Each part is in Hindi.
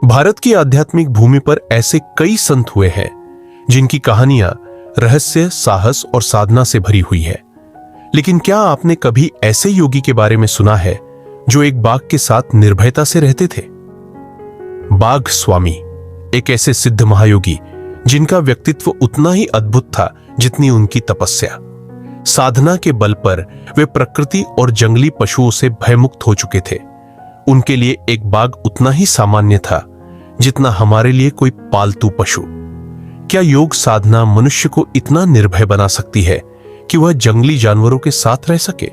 भारत की आध्यात्मिक भूमि पर ऐसे कई संत हुए हैं जिनकी कहानियां रहस्य, साहस और साधना से भरी हुई है। लेकिन क्या आपने कभी ऐसे योगी के बारे में सुना है जो एक बाघ के साथ निर्भयता से रहते थे? बाघ स्वामी एक ऐसे सिद्ध महायोगी जिनका व्यक्तित्व उतना ही अद्भुत था जितनी उनकी तपस्या। साधना के बल पर वे प्रकृति और जंगली पशुओं से भयमुक्त हो चुके थे। उनके लिए एक बाघ उतना ही सामान्य था जितना हमारे लिए कोई पालतू पशु। क्या योग साधना मनुष्य को इतना निर्भय बना सकती है कि वह जंगली जानवरों के साथ रह सके?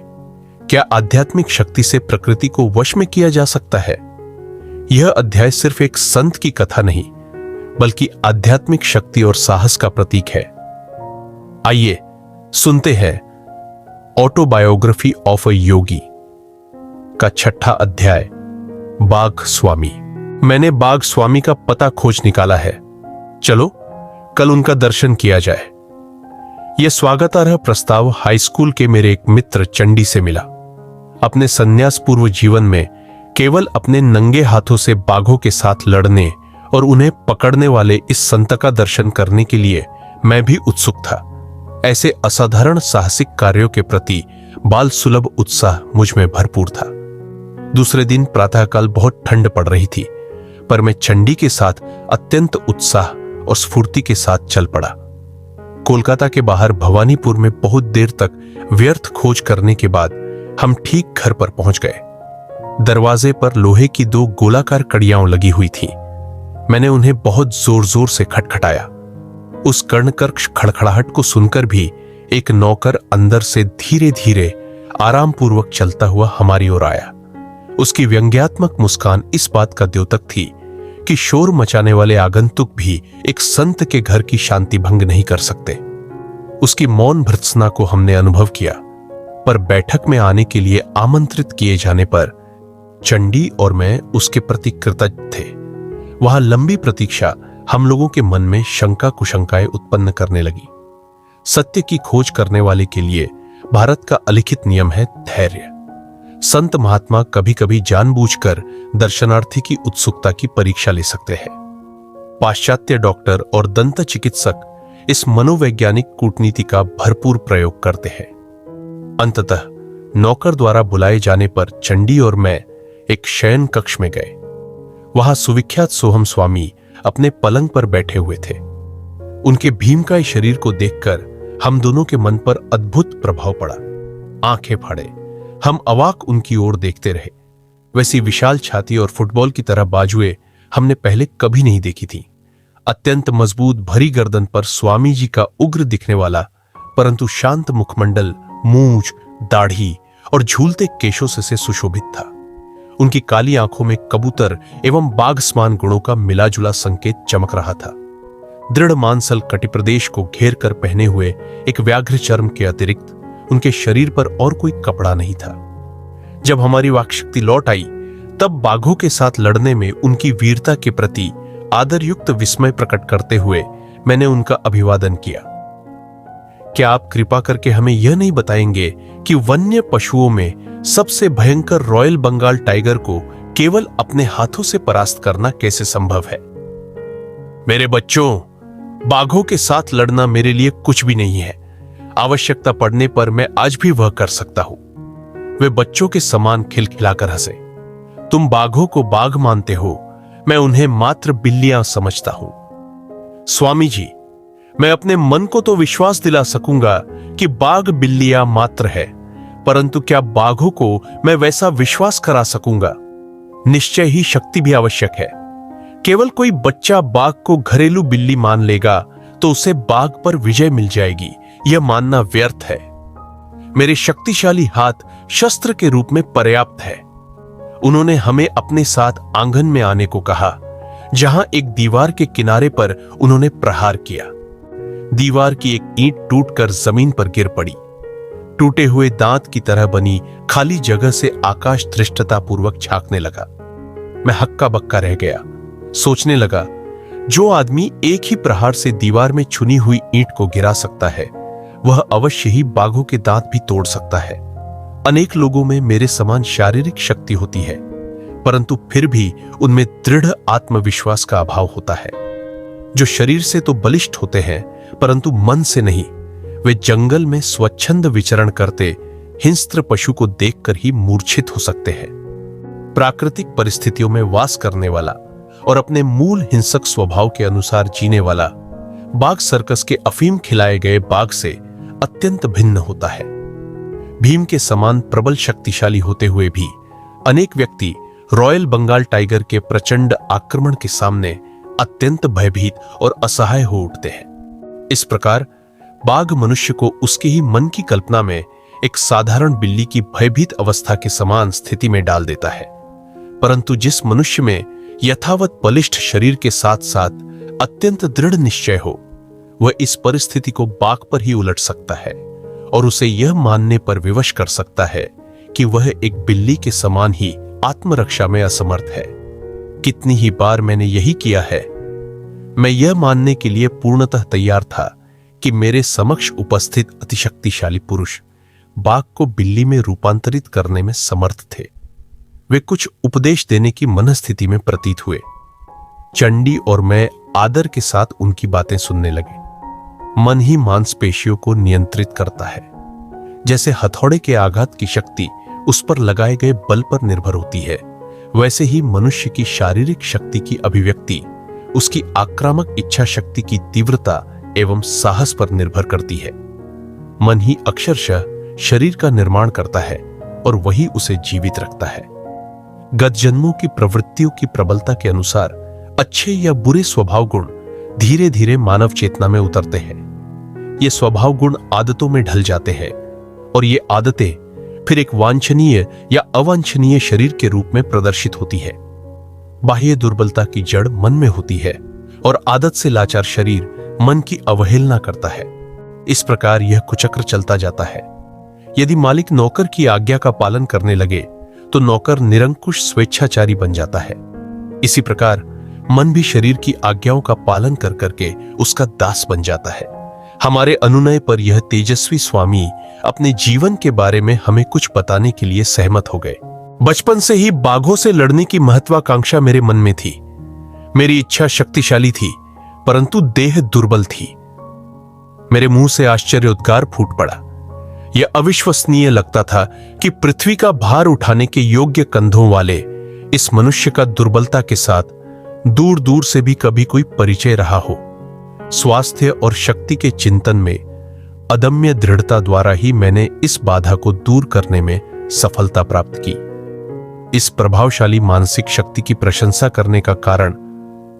क्या आध्यात्मिक शक्ति से प्रकृति को वश में किया जा सकता है? यह अध्याय सिर्फ एक संत की कथा नहीं, बल्कि आध्यात्मिक शक्ति और साहस का प्रतीक है। आइए सुनते हैं ऑटोबायोग्राफी ऑफ अ योगी का 6वां अध्याय, बाघ स्वामी। मैंने बाघ स्वामी का पता खोज निकाला है। चलो कल उनका दर्शन किया जाए। यह स्वागतार्ह प्रस्ताव हाई स्कूल के मेरे एक मित्र चंडी से मिला। अपने संन्यास पूर्व जीवन में केवल अपने नंगे हाथों से बाघों के साथ लड़ने और उन्हें पकड़ने वाले इस संत का दर्शन करने के लिए मैं भी उत्सुक था। ऐसे असाधारण साहसिक कार्यों के प्रति बाल सुलभ उत्साह मुझ में भरपूर था। दूसरे दिन प्रातःकाल बहुत ठंड पड़ रही थी, पर मैं चंडी के साथ अत्यंत उत्साह और स्फूर्ति के साथ चल पड़ा। कोलकाता के बाहर भवानीपुर में बहुत देर तक व्यर्थ खोज करने के बाद हम ठीक घर पर पहुंच गए। दरवाजे पर लोहे की 2 गोलाकार कड़ियां लगी हुई थीं। मैंने उन्हें बहुत जोर जोर से खटखटाया। उस कर्णकर्कश खड़खड़ाहट को सुनकर भी एक नौकर अंदर से धीरे धीरे आराम पूर्वक चलता हुआ हमारी ओर आया। उसकी व्यंग्यात्मक मुस्कान इस बात का द्योतक थी कि शोर मचाने वाले आगंतुक भी एक संत के घर की शांति भंग नहीं कर सकते। उसकी मौन भर्त्सना को हमने अनुभव किया, पर बैठक में आने के लिए आमंत्रित किए जाने पर चंडी और मैं उसके प्रति कृतज्ञ थे। वहां लंबी प्रतीक्षा हम लोगों के मन में शंका कुशंकाएं उत्पन्न करने लगी। सत्य की खोज करने वाले के लिए भारत का अलिखित नियम है धैर्य। संत महात्मा कभी कभी जानबूझकर दर्शनार्थी की उत्सुकता की परीक्षा ले सकते हैं। पाश्चात्य डॉक्टर और दंत चिकित्सक इस मनोवैज्ञानिक कूटनीति का भरपूर प्रयोग करते हैं। अंततः नौकर द्वारा बुलाए जाने पर चंडी और मैं एक शयन कक्ष में गए। वहां सुविख्यात सोहम स्वामी अपने पलंग पर बैठे हुए थे। उनके भीमकाय शरीर को देखकर हम दोनों के मन पर अद्भुत प्रभाव पड़ा। आंखें फाड़े हम अवाक उनकी ओर देखते रहे। वैसी विशाल छाती और फुटबॉल की तरह बाजुएं हमने पहले कभी नहीं देखी थी। अत्यंत मजबूत भरी गर्दन पर स्वामी जी का उग्र दिखने वाला परंतु शांत मुखमंडल मूंछ, दाढ़ी और झूलते केशों से सुशोभित था। उनकी काली आंखों में कबूतर एवं बाघ समान गुणों का मिलाजुला संकेत चमक रहा था। दृढ़ मांसल कटिप्रदेश को घेर कर पहने हुए एक व्याघ्र चर्म के अतिरिक्त उनके शरीर पर और कोई कपड़ा नहीं था। जब हमारी वाक्शक्ति लौट आई तब बाघों के साथ लड़ने में उनकी वीरता के प्रति आदरयुक्त विस्मय प्रकट करते हुए मैंने उनका अभिवादन किया। क्या आप कृपा करके हमें यह नहीं बताएंगे कि वन्य पशुओं में सबसे भयंकर रॉयल बंगाल टाइगर को केवल अपने हाथों से परास्त करना कैसे संभव है? मेरे बच्चों, बाघों के साथ लड़ना मेरे लिए कुछ भी नहीं है। आवश्यकता पड़ने पर मैं आज भी वह कर सकता हूं। वे बच्चों के समान खिलखिलाकर हंसे। तुम बाघों को बाघ मानते हो, मैं उन्हें मात्र बिल्लियां समझता हूं। स्वामी जी, मैं अपने मन को तो विश्वास दिला सकूंगा कि बाघ बिल्लियां मात्र है, परंतु क्या बाघों को मैं वैसा विश्वास करा सकूंगा? निश्चय ही शक्ति भी आवश्यक है। केवल कोई बच्चा बाघ को घरेलू बिल्ली मान लेगा तो उसे बाघ पर विजय मिल जाएगी, यह मानना व्यर्थ है। मेरे शक्तिशाली हाथ शस्त्र के रूप में पर्याप्त है। उन्होंने हमें अपने साथ आंगन में आने को कहा, जहां एक दीवार के किनारे पर उन्होंने प्रहार किया। दीवार की एक ईंट टूटकर जमीन पर गिर पड़ी। टूटे हुए दांत की तरह बनी खाली जगह से आकाश धृष्टतापूर्वक झांकने लगा। मैं हक्का बक्का रह गया। सोचने लगा, जो आदमी एक ही प्रहार से दीवार में चुनी हुई ईंट को गिरा सकता है, वह अवश्य ही बाघों के दांत भी तोड़ सकता है। अनेक लोगों में मेरे समान शारीरिक शक्ति होती है, परंतु फिर भी उनमें दृढ़ आत्मविश्वास का अभाव होता है। जो शरीर से तो बलिष्ठ होते हैं परंतु मन से नहीं, वे जंगल में स्वच्छंद विचरण करते हिंस्र पशु को देखकर ही मूर्छित हो सकते हैं। प्राकृतिक परिस्थितियों में वास करने वाला और अपने मूल हिंसक स्वभाव के अनुसार जीने वाला बाघ सर्कस के अफीम खिलाए गए बाघ से अत्यंत भिन्न होता है। भीम के समान प्रबल शक्तिशाली होते हुए भी अनेक व्यक्ति रॉयल बंगाल टाइगर के प्रचंड आक्रमण के सामने अत्यंत भयभीत और असहाय हो उठते हैं। इस प्रकार बाघ मनुष्य को उसके ही मन की कल्पना में एक साधारण बिल्ली की भयभीत अवस्था के समान स्थिति में डाल देता है। परंतु जिस मनुष्य में यथावत बलिष्ठ शरीर के साथ साथ अत्यंत दृढ़ निश्चय हो, वह इस परिस्थिति को बाघ पर ही उलट सकता है और उसे यह मानने पर विवश कर सकता है कि वह एक बिल्ली के समान ही आत्मरक्षा में असमर्थ है। कितनी ही बार मैंने यही किया है। मैं यह मानने के लिए पूर्णतः तैयार था कि मेरे समक्ष उपस्थित अतिशक्तिशाली पुरुष बाघ को बिल्ली में रूपांतरित करने में समर्थ थे। वे कुछ उपदेश देने की मनस्थिति में प्रतीत हुए। चंडी और मैं आदर के साथ उनकी बातें सुनने लगे। मन ही मांसपेशियों को नियंत्रित करता है। जैसे हथौड़े के आघात की शक्ति उस पर लगाए गए बल पर निर्भर होती है, वैसे ही मनुष्य की शारीरिक शक्ति की अभिव्यक्ति उसकी आक्रामक इच्छा शक्ति की तीव्रता एवं साहस पर निर्भर करती है। मन ही अक्षरशः शरीर का निर्माण करता है और वही उसे जीवित रखता है। गत जन्मों की प्रवृत्तियों की प्रबलता के अनुसार अच्छे या बुरे स्वभाव गुण धीरे धीरे मानव चेतना में उतरते हैं। ये स्वभाव गुण आदतों में ढल जाते हैं और ये आदतें फिर एक वांछनीय या अवांछनीय शरीर के रूप में प्रदर्शित होती है। बाह्य दुर्बलता की जड़ मन में होती है और आदत से लाचार शरीर मन की अवहेलना करता है। इस प्रकार यह कुचक्र चलता जाता है। यदि मालिक नौकर की आज्ञा का पालन करने लगे तो नौकर निरंकुश स्वेच्छाचारी बन जाता है। इसी प्रकार मन भी शरीर की आज्ञाओं का पालन कर करके उसका दास बन जाता है। हमारे अनुनय पर यह तेजस्वी स्वामी अपने जीवन के बारे में हमें कुछ बताने के लिए सहमत हो गए। बचपन से ही बाघों से लड़ने की महत्वाकांक्षा मेरे मन में थी। मेरी इच्छा शक्तिशाली थी परंतु देह दुर्बल थी। मेरे मुंह से आश्चर्योद्गार फूट पड़ा। यह अविश्वसनीय लगता था कि पृथ्वी का भार उठाने के योग्य कंधों वाले इस मनुष्य का दुर्बलता के साथ दूर दूर से भी कभी कोई परिचय रहा हो। स्वास्थ्य और शक्ति के चिंतन में अदम्य दृढ़ता द्वारा ही मैंने इस बाधा को दूर करने में सफलता प्राप्त की। इस प्रभावशाली मानसिक शक्ति की प्रशंसा करने का कारण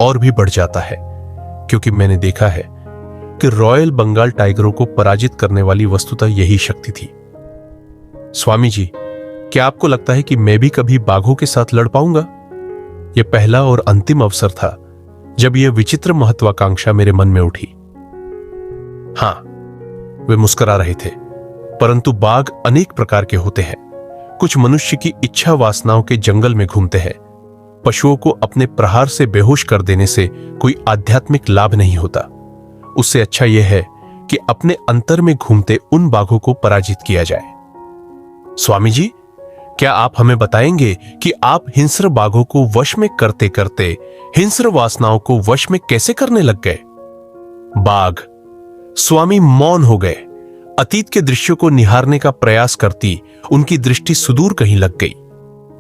और भी बढ़ जाता है, क्योंकि मैंने देखा है कि रॉयल बंगाल टाइगरों को पराजित करने वाली वस्तुतः यही शक्ति थी। स्वामी जी, क्या आपको लगता है कि मैं भी कभी बाघों के साथ लड़ पाऊंगा? यह पहला और अंतिम अवसर था जब यह विचित्र महत्वाकांक्षा मेरे मन में उठी। हां, वे मुस्कुरा रहे थे। परंतु बाघ अनेक प्रकार के होते हैं। कुछ मनुष्य की इच्छा वासनाओं के जंगल में घूमते हैं। पशुओं को अपने प्रहार से बेहोश कर देने से कोई आध्यात्मिक लाभ नहीं होता। उससे अच्छा यह है कि अपने अंतर में घूमते उन बाघों को पराजित किया जाए। स्वामी जी, क्या आप हमें बताएंगे कि आप हिंस्र बाघों को वश में करते करते हिंस्र वासनाओं को वश में कैसे करने लग गए? बाघ। स्वामी मौन हो गए। अतीत के दृश्यों को निहारने का प्रयास करती उनकी दृष्टि सुदूर कहीं लग गई।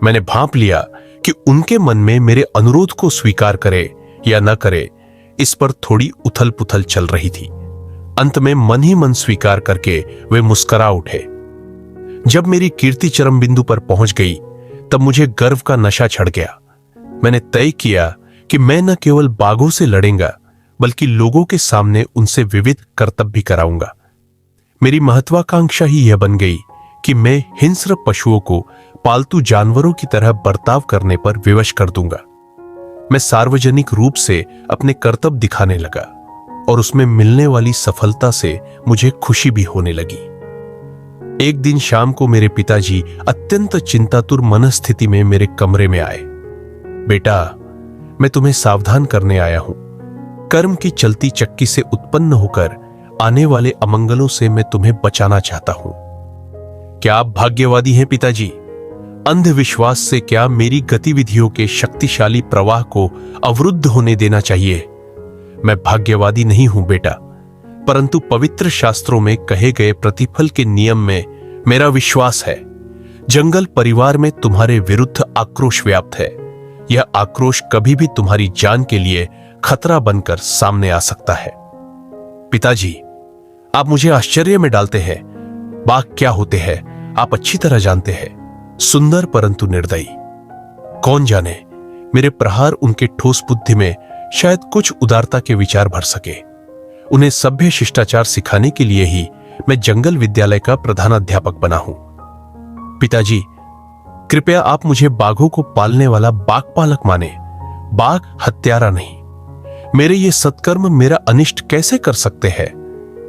मैंने भांप लिया कि उनके मन में मेरे अनुरोध को स्वीकार करे या न करे, इस पर थोड़ी उथल पुथल चल रही थी। अंत में मन ही मन स्वीकार करके वे मुस्कुरा उठे। जब मेरी कीर्ति चरम बिंदु पर पहुंच गई तब मुझे गर्व का नशा चढ़ गया। मैंने तय किया कि मैं न केवल बाघों से लड़ूंगा बल्कि लोगों के सामने उनसे विविध कर्तव्य भी कराऊंगा। मेरी महत्वाकांक्षा ही यह बन गई कि मैं हिंस्र पशुओं को पालतू जानवरों की तरह बर्ताव करने पर विवश कर दूंगा। मैं सार्वजनिक रूप से अपने कर्तव्य दिखाने लगा और उसमें मिलने वाली सफलता से मुझे खुशी भी होने लगी। एक दिन शाम को मेरे पिताजी अत्यंत चिंतातुर मनस्थिति में मेरे कमरे में आए। बेटा, मैं तुम्हें सावधान करने आया हूं। कर्म की चलती चक्की से उत्पन्न होकर आने वाले अमंगलों से मैं तुम्हें बचाना चाहता हूं। क्या आप भाग्यवादी हैं पिताजी? अंधविश्वास से क्या मेरी गतिविधियों के शक्तिशाली प्रवाह को अवरुद्ध होने देना चाहिए? मैं भाग्यवादी नहीं हूं बेटा, परंतु पवित्र शास्त्रों में कहे गए प्रतिफल के नियम में मेरा विश्वास है। जंगल परिवार में तुम्हारे विरुद्ध आक्रोश व्याप्त है। यह आक्रोश कभी भी तुम्हारी जान के लिए खतरा बनकर सामने आ सकता है। पिताजी, आप मुझे आश्चर्य में डालते हैं। बाघ क्या होते हैं आप अच्छी तरह जानते हैं, सुंदर परंतु निर्दयी। कौन जाने मेरे प्रहार उनके ठोस बुद्धि में शायद कुछ उदारता के विचार भर सके। उन्हें सभ्य शिष्टाचार सिखाने के लिए ही मैं जंगल विद्यालय का प्रधानाध्यापक बना हूं। पिताजी, कृपया आप मुझे बाघों को पालने वाला बाघ पालक माने, बाघ हत्यारा नहीं। मेरे ये सत्कर्म मेरा अनिष्ट कैसे कर सकते हैं?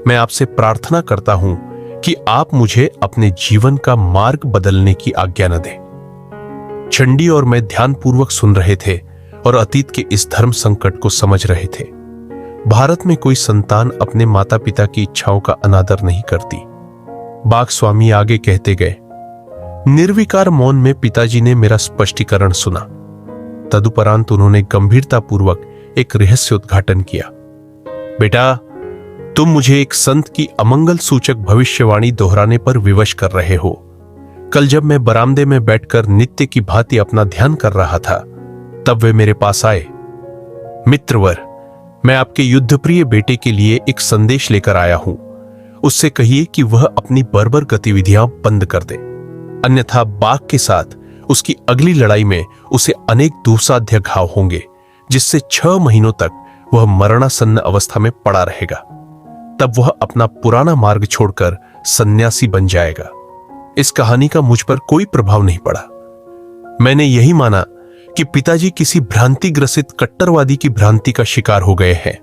मैं आपसे प्रार्थना करता हूं कि आप मुझे अपने जीवन का मार्ग बदलने की आज्ञा न दें। चंडी और मैं ध्यानपूर्वक सुन रहे थे और अतीत के इस धर्म संकट को समझ रहे थे। भारत में कोई संतान अपने माता पिता की इच्छाओं का अनादर नहीं करती। बाघ स्वामी आगे कहते गए। निर्विकार मौन में पिताजी ने मेरा स्पष्टीकरण सुना। तदुपरांत उन्होंने गंभीरतापूर्वक एक रहस्य उद्घाटन किया। बेटा, तुम मुझे एक संत की अमंगल सूचक भविष्यवाणी दोहराने पर विवश कर रहे हो। कल जब मैं बरामदे में बैठकर नित्य की भांति अपना ध्यान कर रहा था, तब वे मेरे पास आए। मित्रवर, मैं आपके युद्धप्रिय बेटे के लिए एक संदेश लेकर आया हूं। उससे कहिए कि वह अपनी बर्बर गतिविधियां बंद कर दे, अन्यथा बाघ के साथ उसकी अगली लड़ाई में उसे अनेक दुस्साध्य घाव होंगे, जिससे 6 महीनों तक वह मरणासन्न अवस्था में पड़ा रहेगा। तब वह अपना पुराना मार्ग छोड़कर सन्यासी बन जाएगा। इस कहानी का मुझ पर कोई प्रभाव नहीं पड़ा। मैंने यही माना कि पिताजी किसी भ्रांति ग्रसित कट्टरवादी की भ्रांति का शिकार हो गए हैं।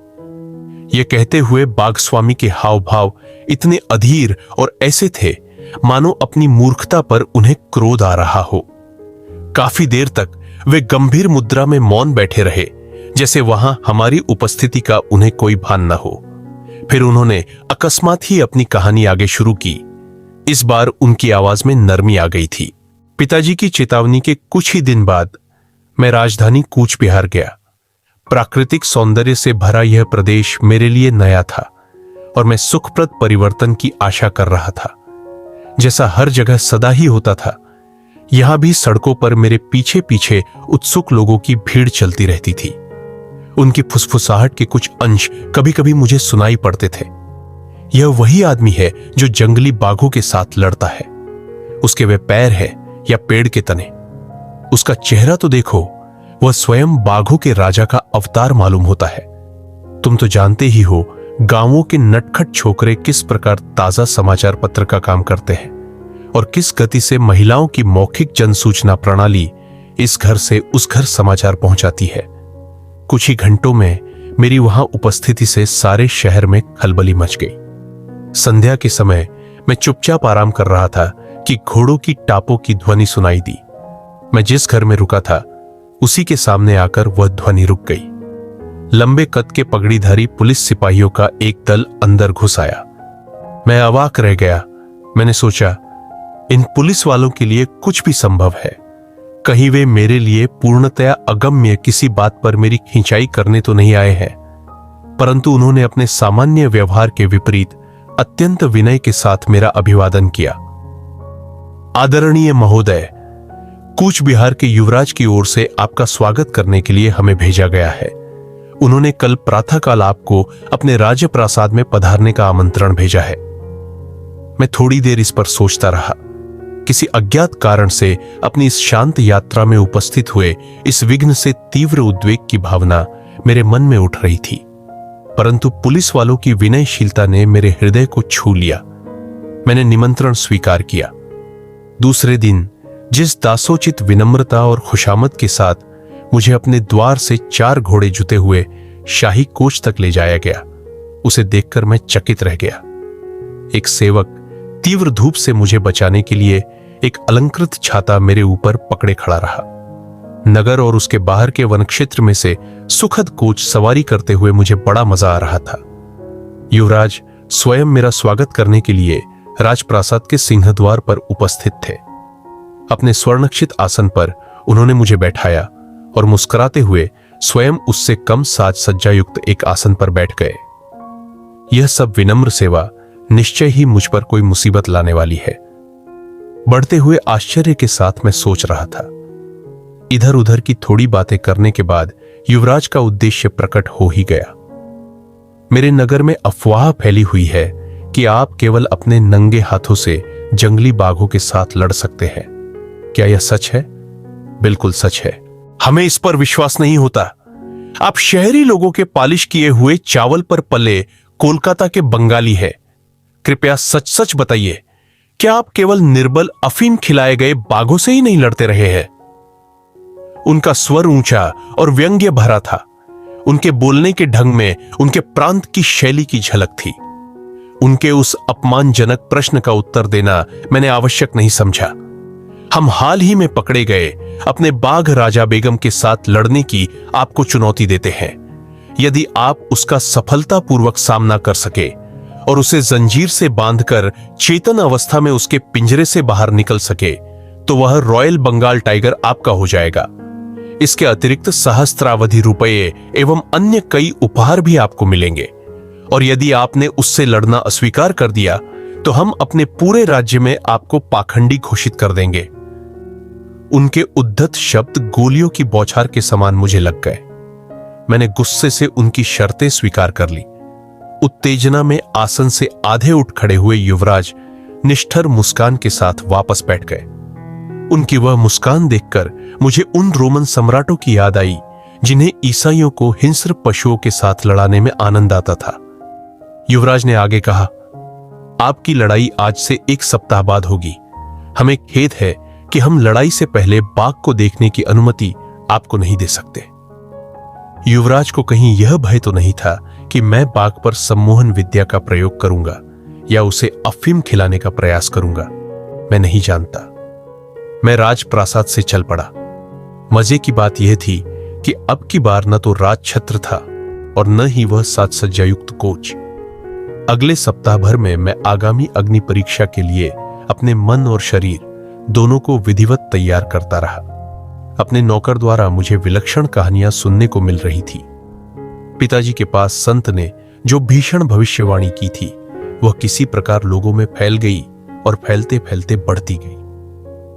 यह कहते हुए बाघ स्वामी के हाव भाव इतने अधीर और ऐसे थे मानो अपनी मूर्खता पर उन्हें क्रोध आ रहा हो। काफी देर तक वे गंभीर मुद्रा में मौन बैठे रहे, जैसे वहां हमारी उपस्थिति का उन्हें कोई भान न हो। फिर उन्होंने अकस्मात ही अपनी कहानी आगे शुरू की। इस बार उनकी आवाज में नरमी आ गई थी। पिताजी की चेतावनी के कुछ ही दिन बाद मैं राजधानी कूच बिहार गया। प्राकृतिक सौंदर्य से भरा यह प्रदेश मेरे लिए नया था और मैं सुखप्रद परिवर्तन की आशा कर रहा था। जैसा हर जगह सदा ही होता था, यहां भी सड़कों पर मेरे पीछे पीछे उत्सुक लोगों की भीड़ चलती रहती थी। उनकी फुसफुसाहट के कुछ अंश कभी कभी मुझे सुनाई पड़ते थे। यह वही आदमी है जो जंगली बाघों के साथ लड़ता है। उसके वे पैर है या पेड़ के तने। उसका चेहरा तो देखो, वह स्वयं बाघों के राजा का अवतार मालूम होता है। तुम तो जानते ही हो गांवों के नटखट छोकरे किस प्रकार ताजा समाचार पत्र का काम करते हैं और किस गति से महिलाओं की मौखिक जनसूचना प्रणाली इस घर से उस घर समाचार पहुंचाती है। कुछ ही घंटों में मेरी वहां उपस्थिति से सारे शहर में खलबली मच गई। संध्या के समय मैं चुपचाप आराम कर रहा था कि घोड़ों की टापों की ध्वनि सुनाई दी। मैं जिस घर में रुका था उसी के सामने आकर वह ध्वनि रुक गई। लंबे कद के पगड़ीधारी पुलिस सिपाहियों का एक दल अंदर घुस आया। मैं अवाक रह गया। मैंने सोचा, इन पुलिस वालों के लिए कुछ भी संभव है। कहीं वे मेरे लिए पूर्णतया अगम्य किसी बात पर मेरी खिंचाई करने तो नहीं आए हैं, परंतु उन्होंने अपने सामान्य व्यवहार के विपरीत अत्यंत विनय के साथ मेरा अभिवादन किया। आदरणीय महोदय, कूच बिहार के युवराज की ओर से आपका स्वागत करने के लिए हमें भेजा गया है। उन्होंने कल प्रातःकाल आपको अपने राजप्रासाद में पधारने का आमंत्रण भेजा है। मैं थोड़ी देर इस पर सोचता रहा। किसी अज्ञात कारण से अपनी इस शांत यात्रा में उपस्थित हुए इस विघ्न से तीव्र उद्वेग की भावना मेरे मन में उठ रही थी, परंतु पुलिस वालों की विनयशीलता ने मेरे हृदय को छू लिया। मैंने निमंत्रण स्वीकार किया। दूसरे दिन जिस दासोचित विनम्रता और खुशामद के साथ मुझे अपने द्वार से 4 घोड़े जुते हुए शाही कोच तक ले जाया गया, उसे देखकर मैं चकित रह गया। एक सेवक तीव्र धूप से मुझे बचाने के लिए एक अलंकृत छाता मेरे ऊपर पकड़े खड़ा रहा। नगर और उसके बाहर के वन क्षेत्र में से सुखद कोच सवारी करते हुए मुझे बड़ा मजा आ रहा था। युवराज स्वयं मेरा स्वागत करने के लिए राजप्रासाद के सिंहद्वार पर उपस्थित थे। अपने स्वर्णक्षित आसन पर उन्होंने मुझे बैठाया और मुस्कुराते हुए स्वयं उससे कम साज सज्जा युक्त एक आसन पर बैठ गए। यह सब विनम्र सेवा निश्चय ही मुझ पर कोई मुसीबत लाने वाली है। बढ़ते हुए आश्चर्य के साथ मैं सोच रहा था। इधर उधर की थोड़ी बातें करने के बाद युवराज का उद्देश्य प्रकट हो ही गया। मेरे नगर में अफवाह फैली हुई है कि आप केवल अपने नंगे हाथों से जंगली बाघों के साथ लड़ सकते हैं। क्या यह सच है? बिल्कुल सच है। हमें इस पर विश्वास नहीं होता। आप शहरी लोगों के पालिश किए हुए चावल पर पले कोलकाता के बंगाली हैं। कृपया सच सच बताइए, क्या आप केवल निर्बल अफीम खिलाए गए बाघों से ही नहीं लड़ते रहे हैं? उनका स्वर ऊंचा और व्यंग्य भरा था। उनके बोलने के ढंग में उनके प्रांत की शैली की झलक थी। उनके उस अपमानजनक प्रश्न का उत्तर देना मैंने आवश्यक नहीं समझा। हम हाल ही में पकड़े गए अपने बाघ राजा बेगम के साथ लड़ने की आपको चुनौती देते हैं। यदि आप उसका सफलतापूर्वक सामना कर सके और उसे जंजीर से बांधकर चेतन अवस्था में उसके पिंजरे से बाहर निकल सके, तो वह रॉयल बंगाल टाइगर आपका हो जाएगा। इसके अतिरिक्त सहस्त्रावधि रुपये एवं अन्य कई उपहार भी आपको मिलेंगे। और यदि आपने उससे लड़ना अस्वीकार कर दिया तो हम अपने पूरे राज्य में आपको पाखंडी घोषित कर देंगे। उनके उद्धत शब्द गोलियों की बौछार के समान मुझे लग गए। मैंने गुस्से से उनकी शर्तें स्वीकार कर ली। उत्तेजना में आसन से आधे उठ खड़े हुए युवराज निष्ठुर मुस्कान के साथ वापस बैठ गए। उनकी वह मुस्कान देखकर मुझे उन रोमन सम्राटों की याद आई जिन्हें ईसाइयों को हिंस्र पशुओं के साथ लड़ाने में आनंद आता था। युवराज ने आगे कहा, आपकी लड़ाई आज से 1 सप्ताह बाद होगी। हमें खेद है कि हम लड़ाई से पहले बाघ को देखने की अनुमति आपको नहीं दे सकते। युवराज को कहीं यह भय तो नहीं था कि मैं बाघ पर सम्मोहन विद्या का प्रयोग करूंगा या उसे अफीम खिलाने का प्रयास करूंगा। मैं नहीं जानता। मैं राजप्रासाद से चल पड़ा। मजे की बात यह थी कि अब की बार न तो राजछत्र था और न ही वह साज सज्जा युक्त कोच। अगले सप्ताह भर में मैं आगामी अग्नि परीक्षा के लिए अपने मन और शरीर दोनों को विधिवत तैयार करता रहा। अपने नौकर द्वारा मुझे विलक्षण कहानियां सुनने को मिल रही थी। पिताजी के पास संत ने जो भीषण भविष्यवाणी की थी वह किसी प्रकार लोगों में फैल गई और फैलते फैलते बढ़ती गई।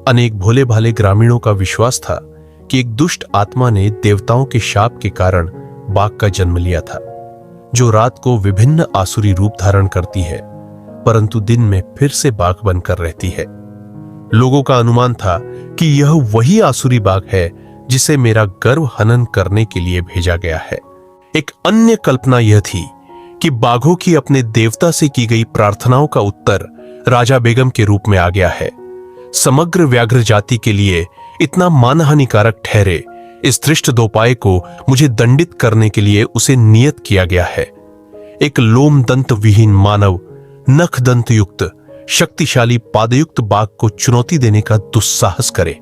अनेक भोले भाले ग्रामीणों का विश्वास था कि एक दुष्ट आत्मा ने देवताओं के शाप के कारण बाघ का जन्म लिया था, जो रात को विभिन्न आसुरी रूप धारण करती है परंतु दिन में फिर से बाघ बनकर रहती है। लोगों का अनुमान था कि यह वही आसुरी बाघ है जिसे मेरा गर्व हनन करने के लिए भेजा गया है। एक अन्य कल्पना यह थी कि बाघों की अपने देवता से की गई प्रार्थनाओं का उत्तर राजा बेगम के रूप में आ गया है। समग्र व्याघ्र जाति के लिए इतना मानहानिकारक ठहरे इस धृष्ट दोपाय को मुझे दंडित करने के लिए उसे नियत किया गया है। एक लोम दंत विहीन मानव नख दंत युक्त शक्तिशाली पादयुक्त बाघ को चुनौती देने का दुस्साहस करे।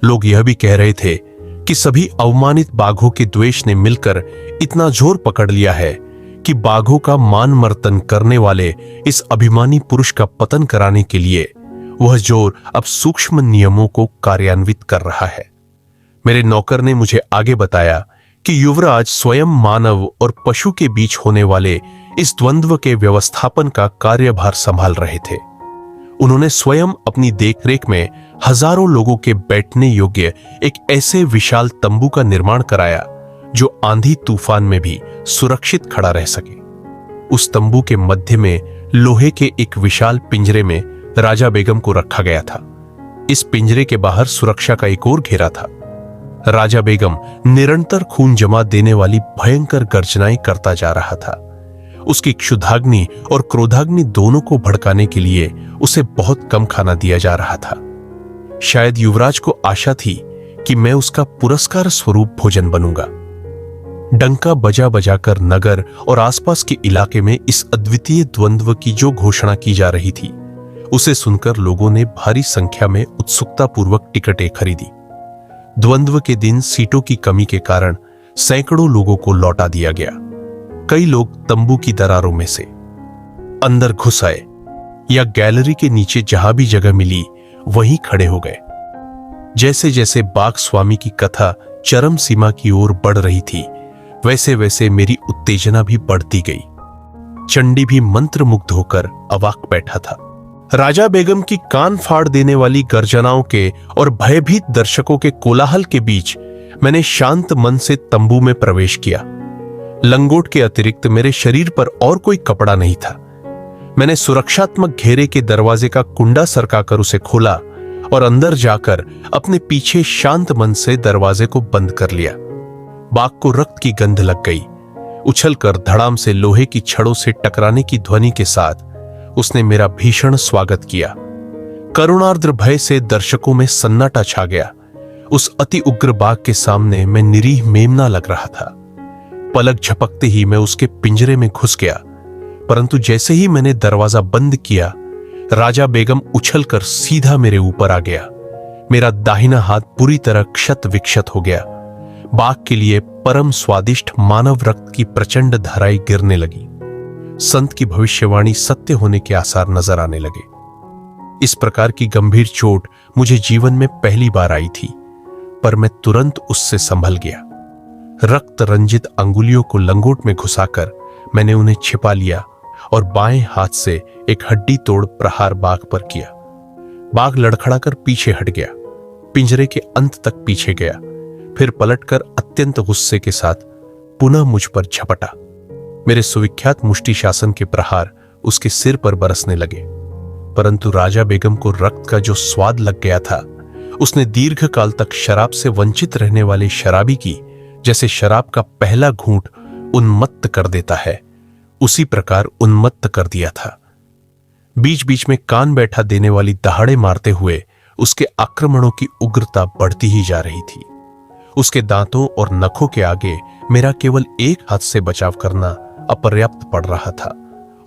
लोग यह भी कह रहे थे कि सभी अवमानित बाघों के द्वेष ने मिलकर इतना जोर पकड़ लिया है कि बाघों का मान मर्तन करने वाले इस अभिमानी पुरुष का पतन कराने के लिए वह जोर अब सूक्ष्म नियमों को कार्यान्वित कर रहा है। मेरे नौकर ने मुझे आगे बताया कि युवराज स्वयं मानव और पशु के बीच होने वाले इस द्वंद्व के व्यवस्थापन का कार्यभार संभाल रहे थे। उन्होंने स्वयं अपनी देखरेख में हजारों लोगों के बैठने योग्य एक ऐसे विशाल तंबू का निर्माण कराया जो आंधी तूफान में भी सुरक्षित खड़ा रह सके। उस तंबू के मध्य में लोहे के एक विशाल पिंजरे में राजा बेगम को रखा गया था। इस पिंजरे के बाहर सुरक्षा का एक और घेरा था। राजा बेगम निरंतर खून जमा देने वाली भयंकर गर्जनाएं करता जा रहा था। उसकी क्षुधाग्नि और क्रोधाग्नि दोनों को भड़काने के लिए उसे बहुत कम खाना दिया जा रहा था। शायद युवराज को आशा थी कि मैं उसका पुरस्कार स्वरूप भोजन बनूंगा। डंका बजा बजाकर नगर और आसपास के इलाके में इस अद्वितीय द्वंद्व की जो घोषणा की जा रही थी उसे सुनकर लोगों ने भारी संख्या में उत्सुकतापूर्वक टिकटें खरीदी। द्वंद्व के दिन सीटों की कमी के कारण सैकड़ों लोगों को लौटा दिया गया। कई लोग तंबू की दरारों में से अंदर घुस आए या गैलरी के नीचे जहां भी जगह मिली वहीं खड़े हो गए। जैसे जैसे बाघ स्वामी की कथा चरम सीमा की ओर बढ़ रही थी, वैसे वैसे मेरी उत्तेजना भी बढ़ती गई। चंडी भी मंत्रमुग्ध होकर अवाक बैठा था। राजा बेगम की कान फाड़ देने वाली गर्जनाओं के और भयभीत दर्शकों के कोलाहल के बीच मैंने शांत मन से तंबू में प्रवेश किया। लंगोट के अतिरिक्त मेरे शरीर पर और कोई कपड़ा नहीं था। मैंने सुरक्षात्मक घेरे के दरवाजे का कुंडा सरकाकर उसे खोला और अंदर जाकर अपने पीछे शांत मन से दरवाजे को बंद कर लिया। बाघ को रक्त की गंध लग गई। उछलकर धड़ाम से लोहे की छड़ों से टकराने की ध्वनि के साथ उसने मेरा भीषण स्वागत किया। करुणार्द्र भय से दर्शकों में सन्नाटा छा गया। उस अति उग्र बाघ के सामने मैं निरीह मेमना लग रहा था। पलक झपकते ही मैं उसके पिंजरे में घुस गया, परंतु जैसे ही मैंने दरवाजा बंद किया, राजा बेगम उछलकर सीधा मेरे ऊपर आ गया। मेरा दाहिना हाथ पूरी तरह क्षत विक्षत हो गया। बाघ के लिए परम स्वादिष्ट मानव रक्त की प्रचंड धाराएं गिरने लगी। संत की भविष्यवाणी सत्य होने के आसार नजर आने लगे। इस प्रकार की गंभीर चोट मुझे जीवन में पहली बार आई थी, पर मैं तुरंत उससे संभल गया। रक्त रंजित अंगुलियों को लंगोट में घुसाकर मैंने उन्हें छिपा लिया और बाएं हाथ से एक हड्डी तोड़ प्रहार बाघ पर किया। बाघ लड़खड़ाकर पीछे हट गया, पिंजरे के अंत तक पीछे गया, फिर पलटकर अत्यंत गुस्से के साथ पुनः मुझ पर झपटा। मेरे सुविख्यात मुष्टि शासन के प्रहार उसके सिर पर बरसने लगे, परंतु राजा बेगम को रक्त का जो स्वाद लग गया था, उसने दीर्घ काल तक शराब से वंचित रहने वाले शराबी की जैसे शराब का पहला घूंट उन्मत्त कर देता है, उसी प्रकार उन्मत्त कर दिया था। बीच बीच में कान बैठा देने वाली दहाड़े मारते हुए उसके आक्रमणों की उग्रता बढ़ती ही जा रही थी। उसके दांतों और नखों के आगे मेरा केवल एक हाथ से बचाव करना अपर्याप्त पड़ रहा था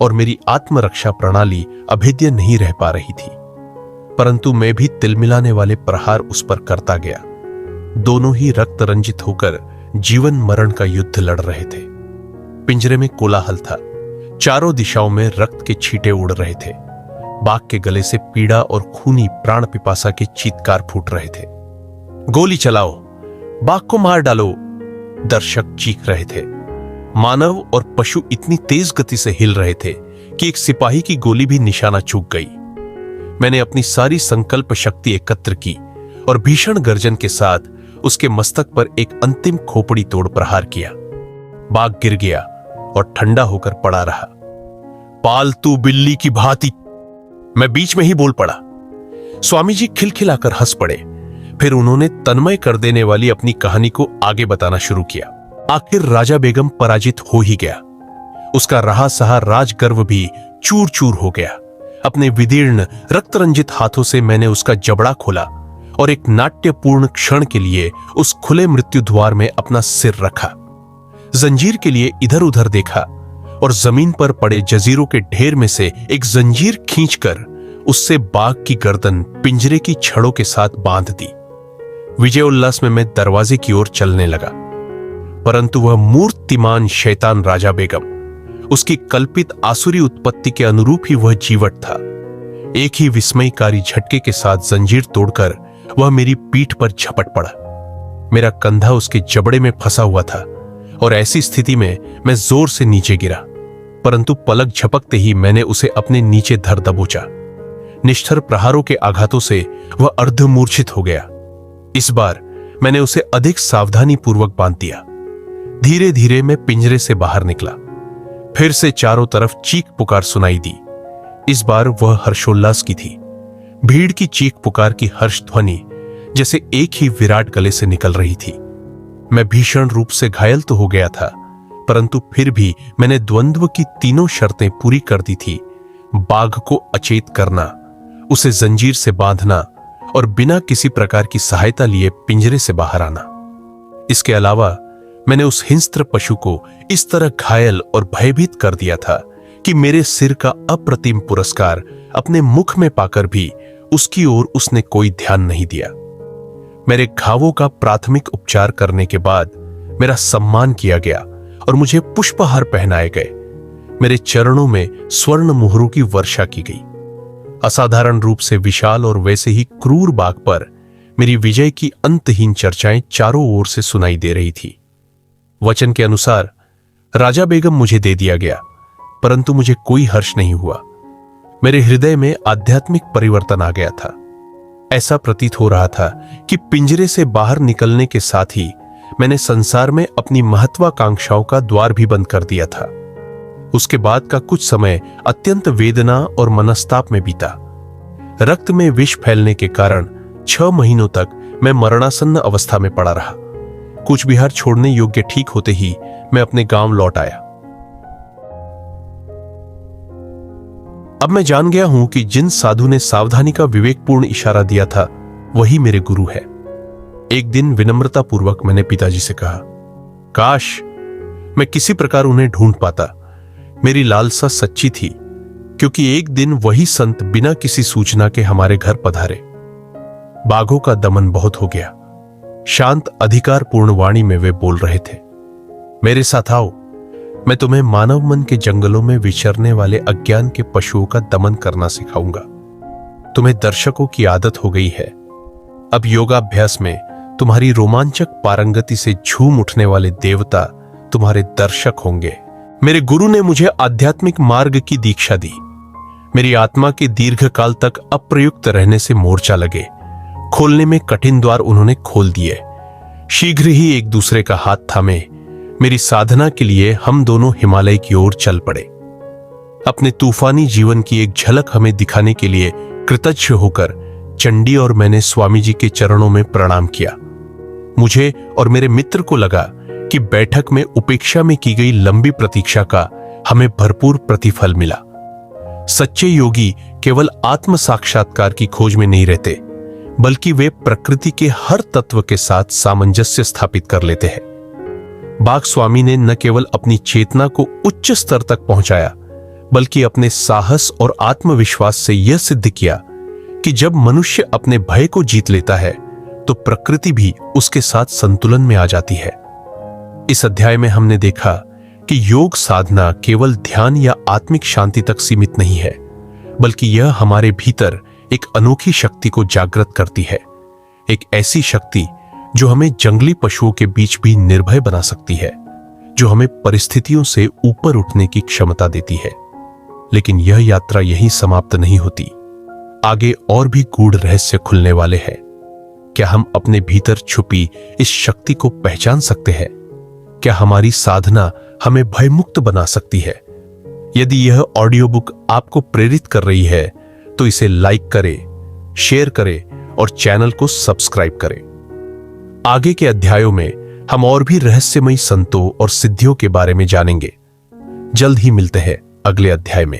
और मेरी आत्मरक्षा प्रणाली अभेद्य नहीं रह पा रही थी। परंतु मैं भी तिलमिलाने वाले प्रहार उस पर करता गया। दोनों ही रक्त रंजित होकर जीवन मरण का युद्ध लड़ रहे थे। पिंजरे में कोलाहल था। चारों दिशाओं में रक्त के छींटे उड़ रहे थे। बाघ के गले से पीड़ा और खूनी प्राण पिपासा के चीत्कार फूट रहे थे। गोली चलाओ, बाघ को मार डालो, दर्शक चीख रहे थे। मानव और पशु इतनी तेज गति से हिल रहे थे कि एक सिपाही की गोली भी निशाना चूक गई। मैंने अपनी सारी संकल्प शक्ति एकत्र की और भीषण गर्जन के साथ उसके मस्तक पर एक अंतिम खोपड़ी तोड़ प्रहार किया। बाघ गिर गया और ठंडा होकर पड़ा रहा। पालतू बिल्ली की भांति मैं बीच में ही बोल पड़ा। स्वामी जी खिलखिलाकर हंस पड़े। फिर उन्होंने तन्मय कर देने वाली अपनी कहानी को आगे बताना शुरू किया। आखिर राजा बेगम पराजित हो ही गया। उसका रहा सहा राजगर्व भी चूर चूर हो गया। अपने विदीर्ण रक्तरंजित हाथों से मैंने उसका जबड़ा खोला और एक नाट्यपूर्ण क्षण के लिए उस खुले मृत्यु द्वार में अपना सिर रखा। जंजीर के लिए इधर उधर देखा और जमीन पर पड़े जजीरों के ढेर में से एक जंजीर खींचकर उससे बाघ की गर्दन पिंजरे की छड़ों के साथ बांध दी। विजय उल्लास में मैं दरवाजे की ओर चलने लगा, परंतु वह मूर्तिमान शैतान राजा बेगम, उसकी कल्पित आसुरी उत्पत्ति के अनुरूप ही वह जीवट था। एक ही विस्मयकारी झटके के साथ जंजीर तोड़कर वह मेरी पीठ पर झपट पड़ा। मेरा कंधा उसके जबड़े में फंसा हुआ था और ऐसी स्थिति में मैं जोर से नीचे गिरा, परंतु पलक झपकते ही मैंने उसे अपने नीचे धर दबोचा। निष्ठुर प्रहारों के आघातों से वह अर्धमूर्छित हो गया। इस बार मैंने उसे अधिक सावधानी पूर्वक बांध दिया। धीरे धीरे मैं पिंजरे से बाहर निकला। फिर से चारों तरफ चीख पुकार सुनाई दी। इस बार वह हर्षोल्लास की थी। भीड़ की चीख पुकार की हर्ष ध्वनि जैसे एक ही विराट गले से निकल रही थी। मैं भीषण रूप से घायल तो हो गया था, परंतु फिर भी मैंने द्वंद्व की तीनों शर्तें पूरी कर दी थी। बाघ को अचेत करना, उसे जंजीर से बांधना और बिना किसी प्रकार की सहायता लिए पिंजरे से बाहर आना। इसके अलावा मैंने उस हिंस्त्र पशु को इस तरह घायल और भयभीत कर दिया था कि मेरे सिर का अप्रतिम पुरस्कार अपने मुख में पाकर भी उसकी ओर उसने कोई ध्यान नहीं दिया। मेरे घावों का प्राथमिक उपचार करने के बाद मेरा सम्मान किया गया और मुझे पुष्पहार पहनाए गए। मेरे चरणों में स्वर्ण मुहरों की वर्षा की गई। असाधारण रूप से विशाल और वैसे ही क्रूर बाघ पर मेरी विजय की अंतहीन चर्चाएं चारों ओर से सुनाई दे रही थी। वचन के अनुसार राजा बेगम मुझे दे दिया गया, परंतु मुझे कोई हर्ष नहीं हुआ। मेरे हृदय में आध्यात्मिक परिवर्तन आ गया था। ऐसा प्रतीत हो रहा था कि पिंजरे से बाहर निकलने के साथ ही मैंने संसार में अपनी महत्वाकांक्षाओं का द्वार भी बंद कर दिया था। उसके बाद का कुछ समय अत्यंत वेदना और मनस्ताप में बीता। रक्त में विष फैलने के कारण 6 महीनों तक मैं मरणासन्न अवस्था में पड़ा रहा। कूच बिहार छोड़ने योग्य ठीक होते ही मैं अपने गांव लौट आया। अब मैं जान गया हूं कि जिन साधु ने सावधानी का विवेकपूर्ण इशारा दिया था वही मेरे गुरु है। एक दिन विनम्रता पूर्वक मैंने पिताजी से कहा, काश मैं किसी प्रकार उन्हें ढूंढ पाता। मेरी लालसा सच्ची थी, क्योंकि एक दिन वही संत बिना किसी सूचना के हमारे घर पधारे। बाघों का दमन बहुत हो गया। शांत अधिकारपूर्ण वाणी में वे बोल रहे थे, मेरे साथ आओ, मैं तुम्हें मानव मन के जंगलों में विचरने वाले अज्ञान के पशुओं का दमन करना सिखाऊंगा। तुम्हें दर्शकों की आदत हो गई है। अब योगाभ्यास में तुम्हारी रोमांचक पारंगति से झूम उठने वाले देवता तुम्हारे दर्शक होंगे। मेरे गुरु ने मुझे आध्यात्मिक मार्ग की दीक्षा दी। मेरी आत्मा के दीर्घकाल तक अप्रयुक्त रहने से मोर्चा लगे। खोलने में कठिन द्वार उन्होंने खोल दिए। शीघ्र ही एक दूसरे का हाथ थामे मेरी साधना के लिए हम दोनों हिमालय की ओर चल पड़े। अपने तूफानी जीवन की एक झलक हमें दिखाने के लिए कृतज्ञ होकर चंडी और मैंने स्वामी जी के चरणों में प्रणाम किया। मुझे और मेरे मित्र को लगा कि बैठक में उपेक्षा में की गई लंबी प्रतीक्षा का हमें भरपूर प्रतिफल मिला। सच्चे योगी केवल आत्म साक्षात्कार की खोज में नहीं रहते, बल्कि वे प्रकृति के हर तत्व के साथ सामंजस्य स्थापित कर लेते हैं। बाघ स्वामी ने न केवल अपनी चेतना को उच्च स्तर तक पहुंचाया, बल्कि अपने साहस और आत्मविश्वास से यह सिद्ध किया कि जब मनुष्य अपने भय को जीत लेता है तो प्रकृति भी उसके साथ संतुलन में आ जाती है। इस अध्याय में हमने देखा कि योग साधना केवल ध्यान या आत्मिक शांति तक सीमित नहीं है, बल्कि यह हमारे भीतर एक अनोखी शक्ति को जागृत करती है। एक ऐसी शक्ति जो हमें जंगली पशुओं के बीच भी निर्भय बना सकती है, जो हमें परिस्थितियों से ऊपर उठने की क्षमता देती है। लेकिन यह यात्रा यहीं समाप्त नहीं होती। आगे और भी गूढ़ रहस्य खुलने वाले हैं। क्या हम अपने भीतर छुपी इस शक्ति को पहचान सकते हैं? क्या हमारी साधना हमें भयमुक्त बना सकती है? यदि यह ऑडियो बुक आपको प्रेरित कर रही है तो इसे लाइक करें, शेयर करें और चैनल को सब्सक्राइब करें। आगे के अध्यायों में हम और भी रहस्यमयी संतों और सिद्धियों के बारे में जानेंगे। जल्द ही मिलते हैं अगले अध्याय में।